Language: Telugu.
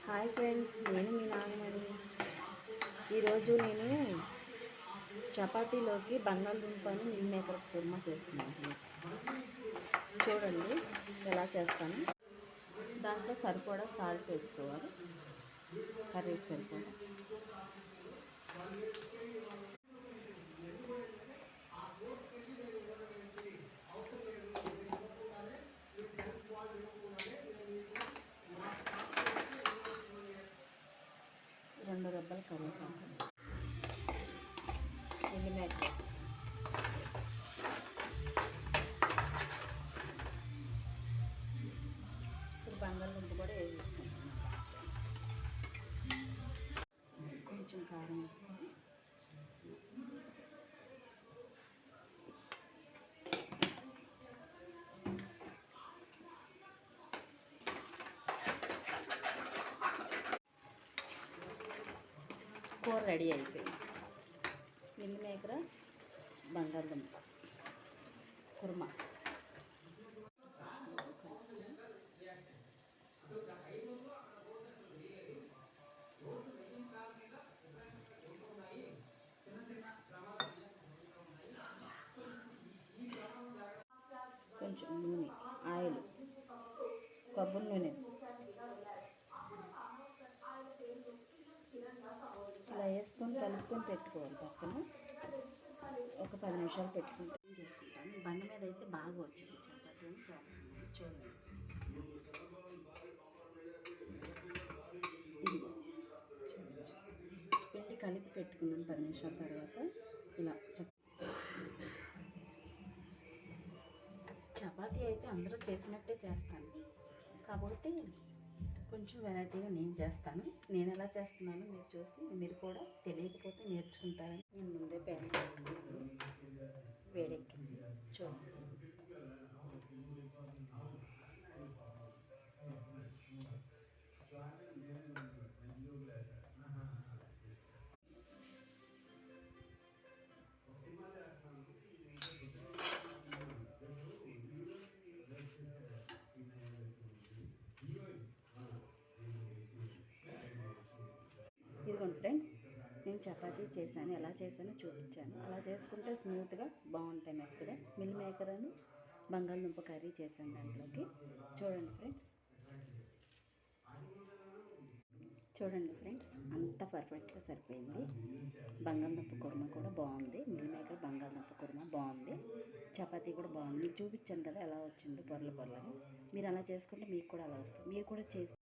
హాయ్ ఫ్రెండ్స్, నేను మీ నాగమణి. ఈరోజు నేను చపాతీలోకి బంగాళదుంపని మిల్ మేకర్ కుర్మా చేస్తున్నాను. చూడండి ఎలా చేస్తాను. దాంట్లో సరిపడా సాల్ట్ వేసుకోవాలి, కర్రీకి సరిపడా. రెండు రెబ్బల కరివేపాకు, మిల్ మేకర్, ఇప్పుడు బంగాళదుంప కూడా వేసేసుకుంటున్నాను. కొంచెం కారం వేసుకొని కూర రెడీ అయిపోయింది. మిల్ మేకర్ బంగాళదుంప కుర్మా. కొంచెం నూనె, ఆయిల్, కొబ్బరి నూనె ఇలా వేసుకొని కలుపుకొని పెట్టుకోవాలి. పక్కన ఒక 10 నిమిషాలు పెట్టుకుంటే చేసుకుంటాను. బండ మీద అయితే బాగా వచ్చింది చపాతీ అని చేస్తాను. చూడండి, ఇది పిండి కలిపి పెట్టుకున్నాను. 10 నిమిషాల తర్వాత ఇలా చపాతీ అయితే అందరూ చేసినట్టే చేస్తాను, కాబట్టి కొంచెం వెరైటీగా నేను చేస్తాను. నేను ఎలా చేస్తున్నానో మీరు చూసి మీరు కూడా తెలియకపోతే నేర్చుకుంటారని నేను ముందే ప్యాన్ వేడెక్కింది. చూడండి, ఇదిగోండి ఫ్రెండ్స్, నేను చపాతీ చేశాను. ఎలా చేశానో చూపించాను. అలా చేసుకుంటే స్మూత్గా బాగుంటాయి, మెత్తగా. మిల్ మేకర్ను బంగాళదుంప కర్రీ చేశాను దాంట్లోకి. చూడండి ఫ్రెండ్స్, చూడండి ఫ్రెండ్స్, అంత పర్ఫెక్ట్గా సరిపోయింది. బంగాళదుంప కుర్మా కూడా బాగుంది. మిల్ మేకర్ బంగాళదుంప కుర్మా బాగుంది. చపాతీ కూడా బాగుంది. మీకు చూపించాను కదా ఎలా వచ్చిందో, పొరలు పొరలుగా. మీరు అలా చేసుకుంటే మీకు కూడా అలా వస్తుంది. మీరు కూడా చేసి